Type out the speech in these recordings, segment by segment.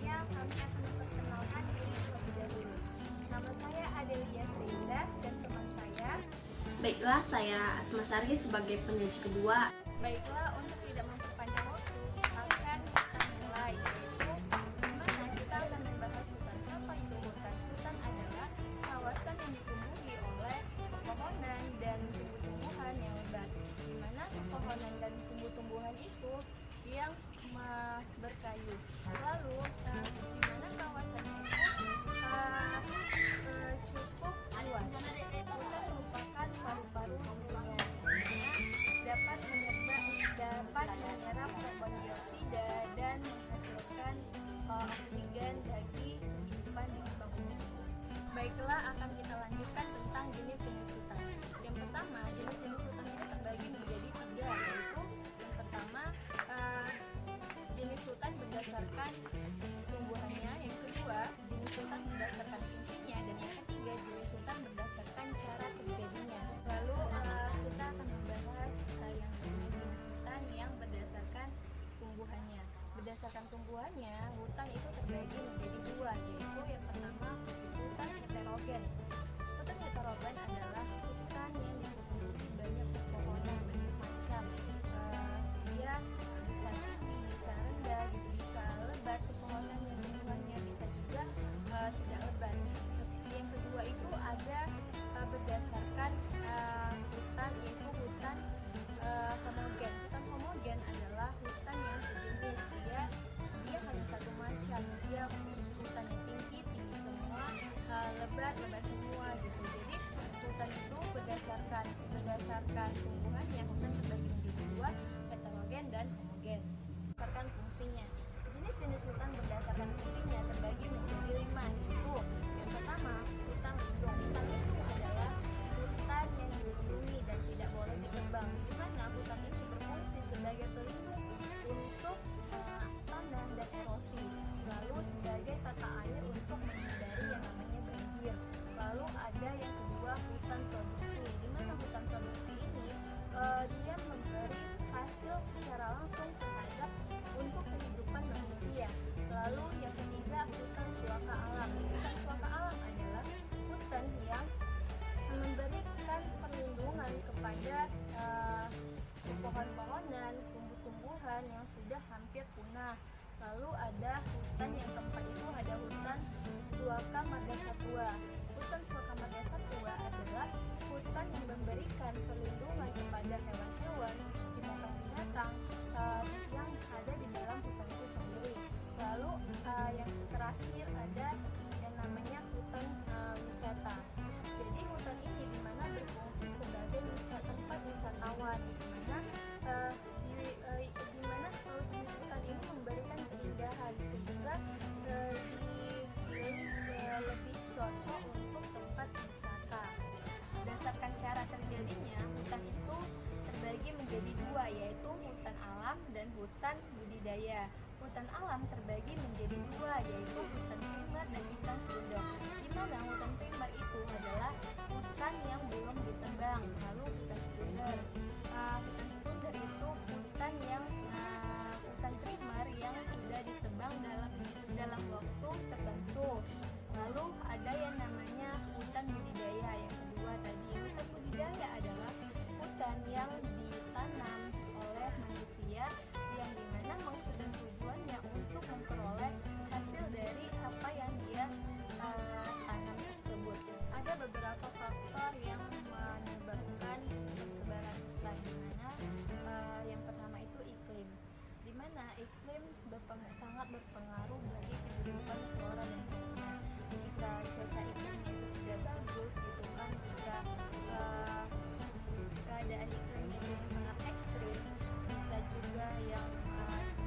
selanjutnya kami akan memperkenalkan diri terlebih dahulu. Nama saya Adelia Srinda dan teman saya. Baiklah, saya Asma Sari sebagai penyaji kedua. Baiklah, untuk tidak memperpanjang waktu, akan kita mulai, yaitu dimana kita akan membahas hutan. Apa itu hutan? Hutan adalah kawasan yang ditumbuhi oleh pepohonan dan tumbuh-tumbuhan yang lebat. Dimana pepohonan dan tumbuh-tumbuhan itu yang berkayu. Lalu, dimana kawasannya itu cukup luas. Hutan merupakan paru-paru dunia, dapat menyerap karbon dioksida dan menghasilkan oksigen bagi kehidupan di muka bumi. Baiklah, akan kita lanjutkan tentang jenis-jenis hutan. Yang pertama, jenis-jenis hutan itu terbagi menjadi 3, yaitu yang pertama jenis hutan berdasarkan tumbuhannya, yang kedua jenis hutan berdasarkan fungsinya, dan yang ketiga jenis hutan berdasarkan cara terjadinya. Lalu kita akan membahas yang jenis-jenis hutan yang berdasarkan tumbuhannya. Berdasarkan tumbuhannya, hutan itu terbagi menjadi 2, yaitu yang pertama hutan heterogen. Hutan heterogen adalah hutan yang dipenuhi banyak pepohonan, banyak macam. Dia bisa tinggi, bisa rendah, bisa lebat pepohonan yang tumbuhannya, bisa juga tidak lebat. Yang kedua itu ada berdasarkan hutan, yaitu hutan homogen. Hutan homogen adalah hutan yang sejenis, dia hanya satu macam, dia hutan yang tinggi semua, lebat semua gitu. Jadi hutan itu berdasarkan tumbuhannya, hutan terbagi menjadi 2, heterogen dan homogen. Berdasarkan fungsinya, jenis-jenis hutan berdasarkan fungsinya terbagi menjadi 5, yaitu yang pertama hutan lindung. Hutan lindung adalah hutan yang dilindungi dan tidak boleh ditebang, di mana hutan ini berfungsi sebagai pelindung untuk tanah dan erosi, lalu sebagai tata air untuk menghindari yang namanya banjir. Lalu ada yang kedua hutan produksi, di mana hutan produksi ini dia memberi hasil secara langsung terhadap untuk kehidupan manusia. Lalu yang ketiga hutan suaka alam. Hutan suaka alam adalah hutan yang memberikan perlindungan kepada pohon-pohonan, tumbuh-tumbuhan yang sudah hampir punah. Lalu ada hutan yang keempat, itu ada hutan suaka margasatwa. Hutan suaka margasatwa adalah hutan yang memberikan perlindungan kepada hewan-hewan, binatang-binatang yang ada di dalam hutan itu sendiri. Lalu yang terakhir ada yang namanya hutan wisata. Jadi hutan ini dimana berfungsi sebagai tempat wisatawan, dimana hutan ini memberikan keindahan sehingga dipilih lebih cocok untuk tempat wisata. Berdasarkan cara terjadinya, hutan itu terbagi menjadi 2, yaitu hutan alam dan hutan budidaya. Hutan alam terbagi menjadi 2, yaitu hutan primer dan hutan sekunder. Di mana hutan primer itu adalah hutan yang belum ditebang, lalu hutan sekunder. Hutan sekunder itu hutan yang hutan primer yang sudah ditebang dalam waktu tertentu. Lalu ada yang namanya hutan budidaya. Yang kedua tadi, hutan budidaya adalah hutan yang ditanam oleh manusia, yang dimana maksud dan tujuannya untuk memperoleh hasil dari apa yang dia tanam tersebut. Ada beberapa faktor yang menyebabkan persebaran hutan, dimana yang pertama itu iklim, dimana iklim sangat berpengaruh bagi kehidupan flora dan fauna. Jika cuaca iklimnya itu tidak bagus gitu kan, jika keadaan iklimnya itu yang sangat ekstrim, bisa juga yang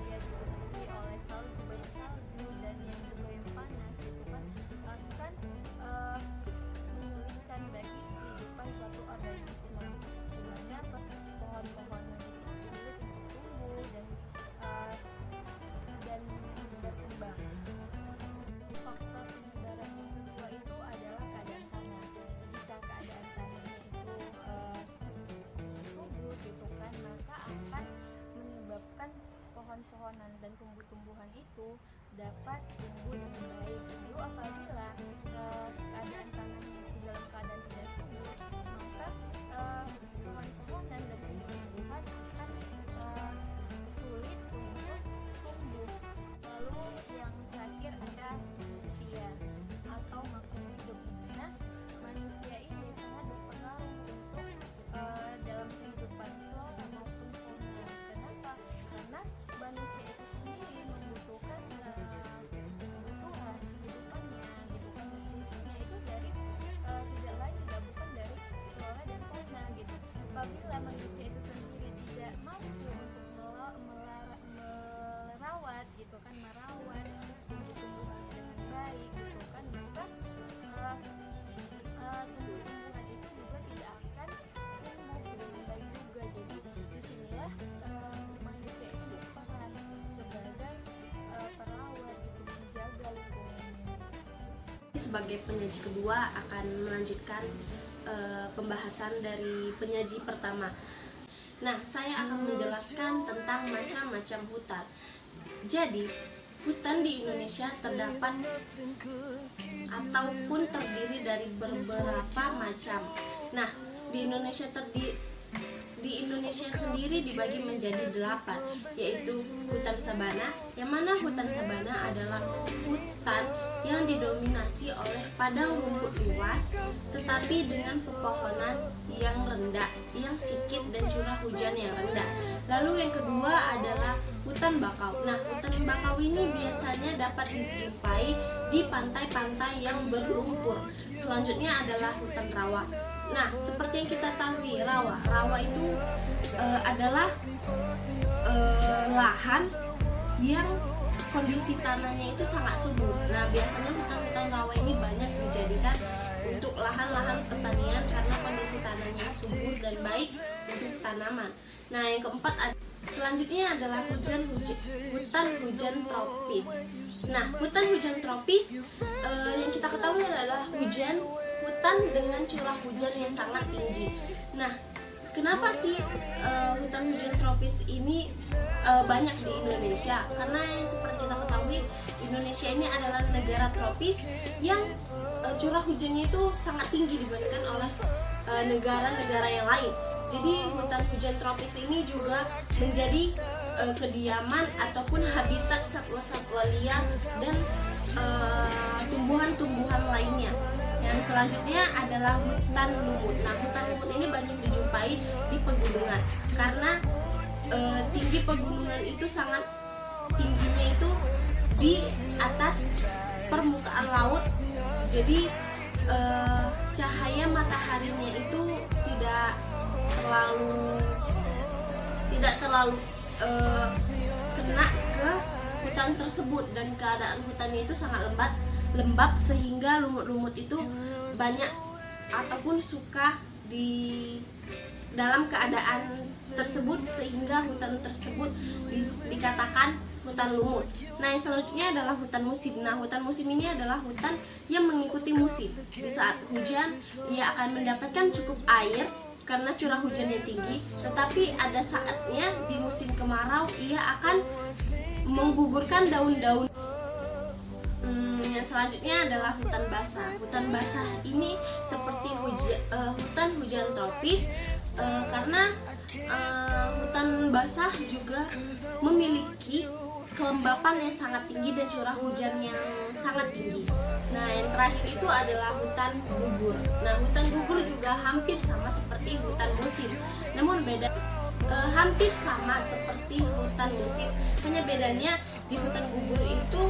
dia dipenuhi oleh salju, banyak salju, dan yang juga yang panas gitu kan, akan menyulitkan bagi kehidupan suatu organisme, dimana pohon-pohonan itu sulit untuk tumbuh dan berkembang. Faktor penyebaran yang kedua itu adalah keadaan tanah. Jika keadaan tanahnya itu subur gitu kan, maka akan menyebabkan pohon-pohonan dan tumbuh-tumbuhan itu dapat tumbuh dengan baik. Lalu apabila keadaan tanahnya itu dalam keadaan tidak subur, maka pohon-pohonan dan tumbuhan akan sulit untuk tumbuh. Lalu yang terakhir ada manusia atau makhluk hidup. Nah, manusia ini sangat berpengaruh untuk dalam kehidupan flora maupun fauna. Kenapa? Karena manusia itu sendiri membutuhkan kebutuhan kehidupannya, gitu kan, nutrisinya itu dari tidak lain tidak bukan dari flora dan fauna gitu. Apabila manusia itu sendiri tidak mampu untuk merawat gitu kan, merawat tumbuh-tumbuhan dengan baik gitu kan, maka tumbuh-tumbuhan itu juga tidak akan tumbuh dengan baik juga. Jadi disinilah manusia itu berperan sebagai perawat gitu, menjaga lingkungannya. Sebagai penyaji kedua akan melanjutkan pembahasan dari penyaji pertama. Nah, saya akan menjelaskan tentang macam-macam hutan. Jadi, hutan di Indonesia terdapat ataupun terdiri dari beberapa macam. Nah, di Indonesia sendiri dibagi menjadi 8, yaitu hutan sabana, yang mana hutan sabana adalah hutan yang didominasi oleh padang rumput luas tetapi dengan pepohonan yang rendah, yang sikit dan curah hujan yang rendah. Lalu yang kedua adalah hutan bakau. Nah, hutan bakau ini biasanya dapat dijumpai di pantai-pantai yang berlumpur. Selanjutnya adalah hutan rawa. Nah, seperti yang kita tahu, rawa itu adalah lahan yang kondisi tanahnya itu sangat subur. Nah, biasanya hutan-hutan rawa ini banyak dijadikan untuk lahan-lahan pertanian karena kondisi tanahnya subur dan baik untuk tanaman. Nah, yang keempat selanjutnya adalah hutan hujan tropis. Nah, hutan hujan tropis yang kita ketahui adalah hutan dengan curah hujan yang sangat tinggi. Nah, kenapa sih hutan hujan tropis ini banyak di Indonesia? Karena yang seperti kita ketahui, Indonesia ini adalah negara tropis yang curah hujannya itu sangat tinggi dibandingkan oleh negara-negara yang lain. Jadi hutan hujan tropis ini juga menjadi kediaman ataupun habitat satwa-satwa liar dan tumbuhan-tumbuhan lainnya. Yang selanjutnya adalah hutan lumut. Nah, hutan lumut ini banyak dijumpai di pegunungan karena tinggi pegunungan itu sangat tingginya itu di atas permukaan laut. Jadi cahaya mataharinya itu tidak terlalu kena ke hutan tersebut, dan keadaan hutannya itu sangat lembab sehingga lumut-lumut itu banyak ataupun suka di dalam keadaan tersebut, sehingga hutan tersebut dikatakan hutan lumut. Nah, yang selanjutnya adalah hutan musim. Nah, hutan musim ini adalah hutan yang mengikuti musim. Di saat hujan, ia akan mendapatkan cukup air karena curah hujan yang tinggi, tetapi ada saatnya di musim kemarau ia akan menggugurkan daun-daun. Yang selanjutnya adalah hutan basah. Hutan basah ini seperti hutan hujan tropis karena hutan basah juga memiliki kelembapan yang sangat tinggi dan curah hujan yang sangat tinggi. Nah, yang terakhir itu adalah hutan gugur. Nah, hutan gugur juga hampir sama seperti hutan musim, namun beda hampir sama seperti hutan musim. Hanya bedanya di hutan gugur itu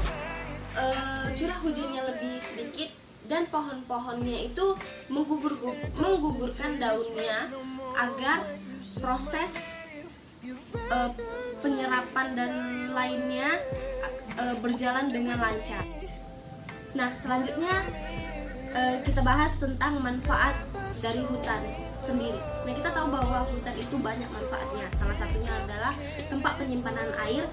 curah hujannya lebih sedikit dan pohon-pohonnya itu menggugurkan daunnya agar proses penyerapan dan lainnya berjalan dengan lancar. Nah, selanjutnya kita bahas tentang manfaat dari hutan sendiri. Nah, kita tahu bahwa hutan itu banyak manfaatnya. Salah satunya adalah tempat penyimpanan air,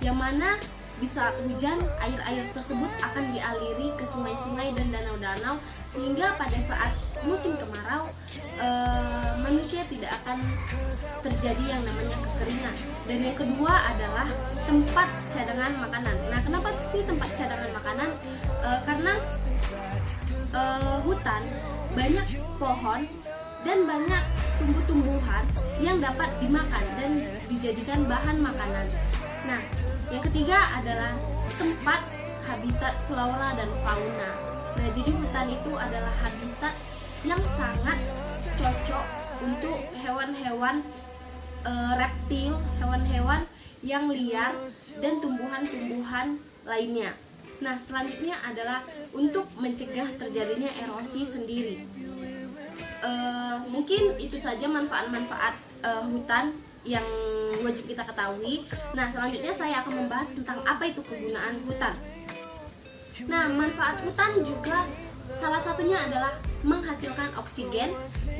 yang mana di saat hujan, air-air tersebut akan dialiri ke sungai-sungai dan danau-danau, sehingga pada saat musim kemarau manusia tidak akan terjadi yang namanya kekeringan. Dan yang kedua adalah tempat cadangan makanan. Nah, kenapa sih tempat cadangan makanan? Karena hutan banyak pohon dan banyak tumbuh-tumbuhan yang dapat dimakan dan dijadikan bahan makanan. Nah, yang ketiga adalah tempat habitat flora dan fauna. Nah, jadi hutan itu adalah habitat yang sangat cocok untuk hewan-hewan reptil, hewan-hewan yang liar dan tumbuhan-tumbuhan lainnya. Nah, selanjutnya adalah untuk mencegah terjadinya erosi sendiri. Mungkin itu saja manfaat-manfaat hutan yang wajib kita ketahui. Nah, selanjutnya saya akan membahas tentang apa itu kegunaan hutan. Nah, manfaat hutan juga salah satunya adalah menghasilkan oksigen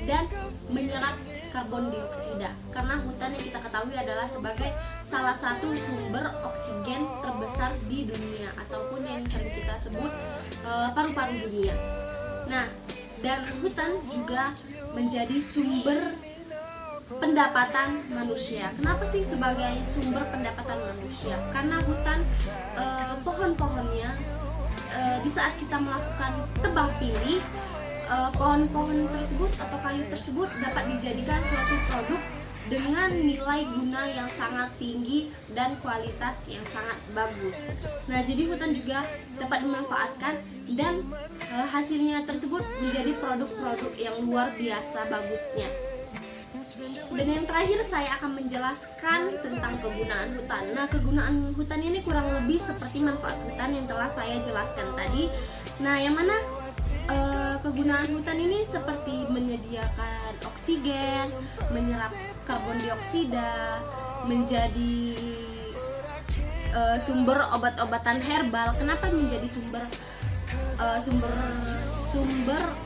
dan menyerap karbon dioksida. Karena hutan yang kita ketahui adalah sebagai salah satu sumber oksigen terbesar di dunia, ataupun yang sering kita sebut paru-paru dunia. Nah, dan hutan juga menjadi sumber pendapatan manusia. Kenapa sih sebagai sumber pendapatan manusia? Karena hutan, pohon-pohonnya, di saat kita melakukan tebang pilih, pohon-pohon tersebut atau kayu tersebut dapat dijadikan suatu produk dengan nilai guna yang sangat tinggi dan kualitas yang sangat bagus. Nah, jadi hutan juga dapat dimanfaatkan dan hasilnya tersebut menjadi produk-produk yang luar biasa bagusnya. Dan yang terakhir saya akan menjelaskan tentang kegunaan hutan. Nah, kegunaan hutan ini kurang lebih seperti manfaat hutan yang telah saya jelaskan tadi. Nah, yang mana kegunaan hutan ini seperti menyediakan oksigen, menyerap karbon dioksida, menjadi sumber obat-obatan herbal. Kenapa menjadi sumber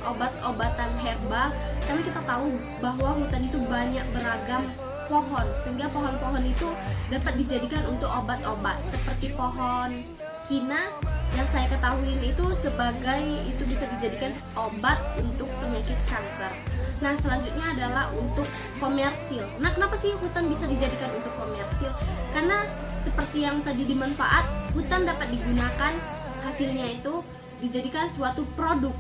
obat-obatan herbal? Karena kita tahu bahwa hutan itu banyak beragam pohon, sehingga pohon-pohon itu dapat dijadikan untuk obat-obat, seperti pohon kina yang saya ketahui itu bisa dijadikan obat untuk penyakit kanker. Nah, selanjutnya adalah untuk komersil. Nah, kenapa sih hutan bisa dijadikan untuk komersil? Karena seperti yang tadi dimanfaat, hutan dapat digunakan, hasilnya itu dijadikan suatu produk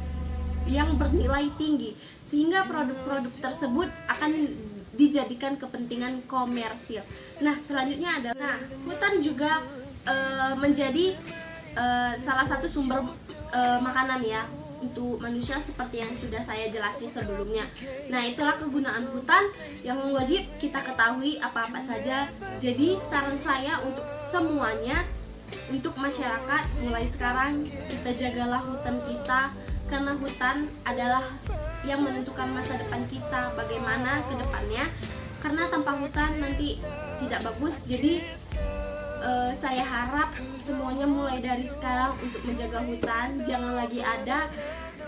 yang bernilai tinggi, sehingga produk-produk tersebut akan dijadikan kepentingan komersil. Nah, selanjutnya adalah hutan juga menjadi salah satu sumber makanan ya untuk manusia, seperti yang sudah saya jelaskan sebelumnya. Nah, itulah kegunaan hutan yang wajib kita ketahui apa-apa saja. Jadi saran saya untuk semuanya, untuk masyarakat, mulai sekarang kita jagalah hutan kita, karena hutan adalah yang menentukan masa depan kita, bagaimana ke depannya. Karena tanpa hutan nanti tidak bagus. Jadi saya harap semuanya mulai dari sekarang untuk menjaga hutan. Jangan lagi ada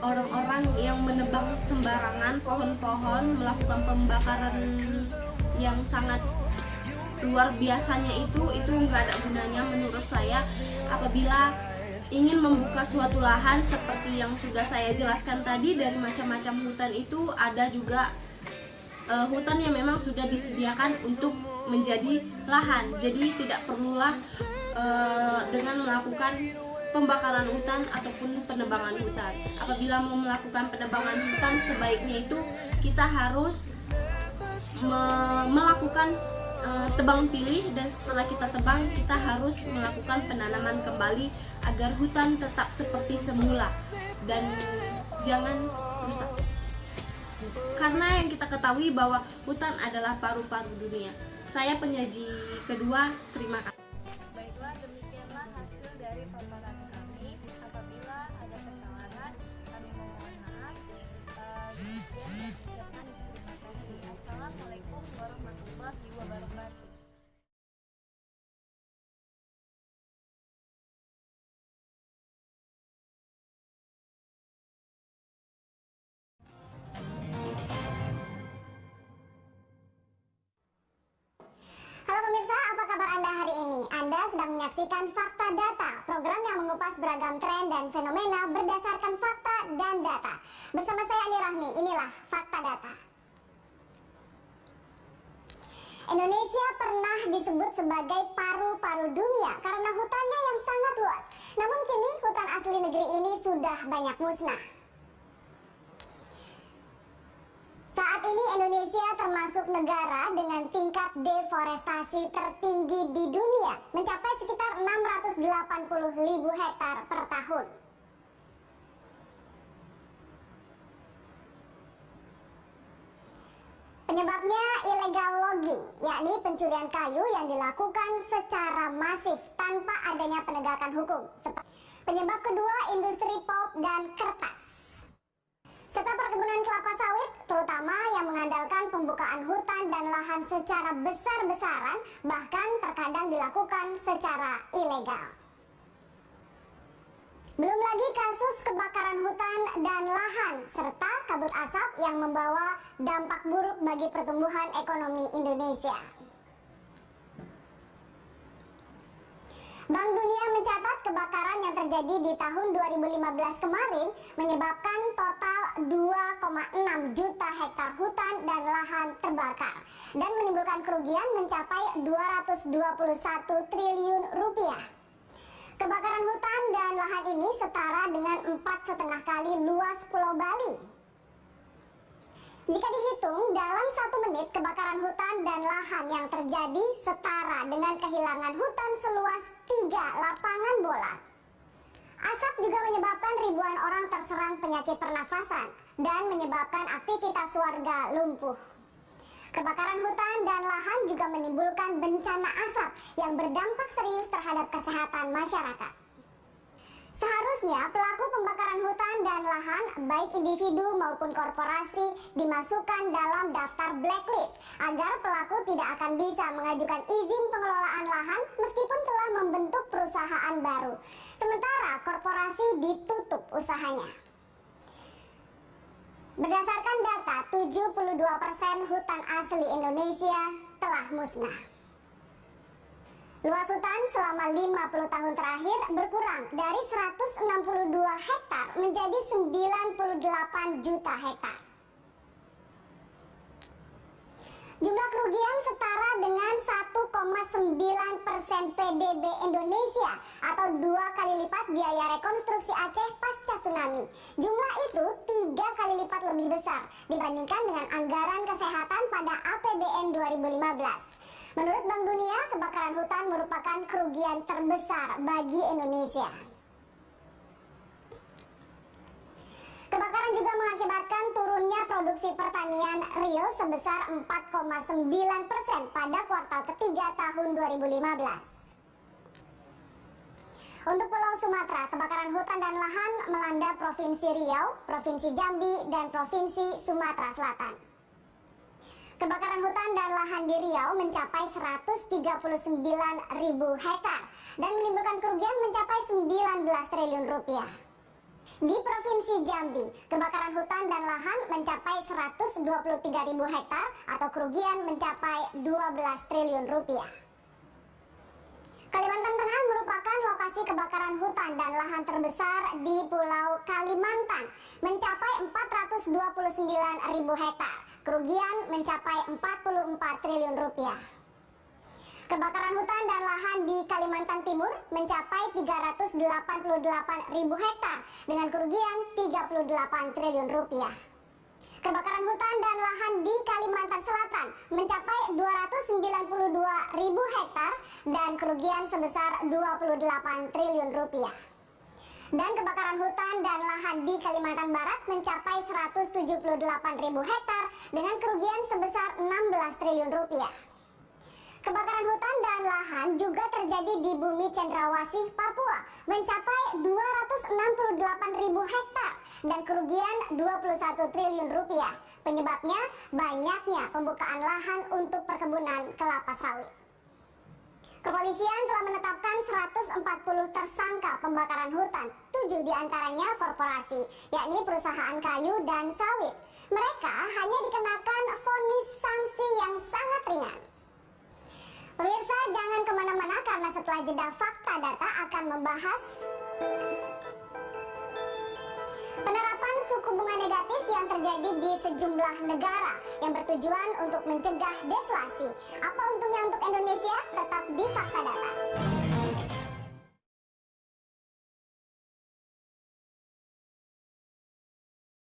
orang-orang yang menebang sembarangan pohon-pohon, melakukan pembakaran yang sangat luar biasanya. Itu nggak ada gunanya menurut saya. Apabila ingin membuka suatu lahan seperti yang sudah saya jelaskan tadi, dari macam-macam hutan itu ada juga hutan yang memang sudah disediakan untuk menjadi lahan. Jadi tidak perlulah dengan melakukan pembakaran hutan ataupun penebangan hutan. Apabila mau melakukan penebangan hutan, sebaiknya itu kita harus melakukan tebang pilih, dan setelah kita tebang, kita harus melakukan penanaman kembali agar hutan tetap seperti semula dan jangan rusak. Karena yang kita ketahui bahwa hutan adalah paru-paru dunia. Saya penyaji kedua, terima kasih. Baiklah, demikianlah hasil dari paparan kami. Apabila ada kesalahan, kami mohon maaf. Demikian dan ucapkan terima kasih. Assalamualaikum warahmatullahi wabarakatuh. Halo pemirsa, apa kabar Anda hari ini? Anda sedang menyaksikan Fakta Data, program yang mengupas beragam tren dan fenomena berdasarkan fakta dan data. Bersama saya Andi Rahmi, inilah Fakta Data. Indonesia pernah disebut sebagai paru-paru dunia karena hutannya yang sangat luas. Namun kini hutan asli negeri ini sudah banyak musnah. Saat ini Indonesia termasuk negara dengan tingkat deforestasi tertinggi di dunia, mencapai sekitar 680.000 hektar per tahun. Penyebabnya illegal logging, yakni pencurian kayu yang dilakukan secara masif tanpa adanya penegakan hukum. Penyebab kedua, industri pulp dan kertas, serta perkebunan kelapa sawit, terutama yang mengandalkan pembukaan hutan dan lahan secara besar-besaran, bahkan terkadang dilakukan secara ilegal. Belum lagi kasus kebakaran hutan dan lahan, serta kabut asap yang membawa dampak buruk bagi pertumbuhan ekonomi Indonesia. Bank Dunia mencatat kebakaran yang terjadi di tahun 2015 kemarin menyebabkan total 2,6 juta hektar hutan dan lahan terbakar dan menimbulkan kerugian mencapai 221 triliun rupiah. Kebakaran hutan dan lahan ini setara dengan 4,5 kali luas Pulau Bali. Jika dihitung, dalam 1 menit kebakaran hutan dan lahan yang terjadi setara dengan kehilangan hutan seluas 3 lapangan bola. Asap juga menyebabkan ribuan orang terserang penyakit pernafasan dan menyebabkan aktivitas warga lumpuh. Kebakaran hutan dan lahan juga menimbulkan bencana asap yang berdampak serius terhadap kesehatan masyarakat. Seharusnya pelaku pembakaran hutan dan lahan, baik individu maupun korporasi, dimasukkan dalam daftar blacklist agar pelaku tidak akan bisa mengajukan izin pengelolaan lahan meskipun telah membentuk perusahaan baru. Sementara korporasi ditutup usahanya. Berdasarkan data, 72% hutan asli Indonesia telah musnah. Luas hutan selama 50 tahun terakhir berkurang dari 162 hektar menjadi 98 juta hektar. Jumlah kerugian setara dengan 1,9% PDB Indonesia atau 2 kali lipat biaya rekonstruksi Aceh pasca tsunami. Jumlah itu 3 kali lipat lebih besar dibandingkan dengan anggaran kesehatan pada APBN 2015. Menurut Bank Dunia, kebakaran hutan merupakan kerugian terbesar bagi Indonesia. Kebakaran juga mengakibatkan turunnya produksi pertanian real sebesar 4,9% pada kuartal ketiga tahun 2015. Untuk Pulau Sumatera, kebakaran hutan dan lahan melanda Provinsi Riau, Provinsi Jambi, dan Provinsi Sumatera Selatan. Kebakaran hutan dan lahan di Riau mencapai 139.000 hektar dan menimbulkan kerugian mencapai 19 triliun rupiah. Di Provinsi Jambi, kebakaran hutan dan lahan mencapai 123.000 hektar atau kerugian mencapai 12 triliun rupiah. Kalimantan Tengah merupakan lokasi kebakaran hutan dan lahan terbesar di Pulau Kalimantan, mencapai 429.000 hektar. Kerugian mencapai 44 triliun rupiah. Kebakaran hutan dan lahan di Kalimantan Timur mencapai 388.000 hektar dengan kerugian 38 triliun rupiah. Kebakaran hutan dan lahan di Kalimantan Selatan mencapai 292.000 hektar dan kerugian sebesar 28 triliun rupiah. Dan kebakaran hutan dan lahan di Kalimantan Barat mencapai 178.000 hektar dengan kerugian sebesar 16 triliun rupiah. Kebakaran hutan dan lahan juga terjadi di Bumi Cendrawasih, Papua, mencapai 268.000 hektar dan kerugian 21 triliun rupiah. Penyebabnya banyaknya pembukaan lahan untuk perkebunan kelapa sawit. Kepolisian telah menetapkan 140 tersangka pembakaran hutan, 7 diantaranya korporasi, yakni perusahaan kayu dan sawit. Mereka hanya dikenakan vonis sanksi yang sangat ringan. Pemirsa, jangan kemana-mana karena setelah jeda Fakta Data akan membahas penerapan suku bunga negatif yang terjadi di sejumlah negara yang bertujuan untuk mencegah deflasi. Apa untungnya untuk Indonesia? Tetap di Fakta Data.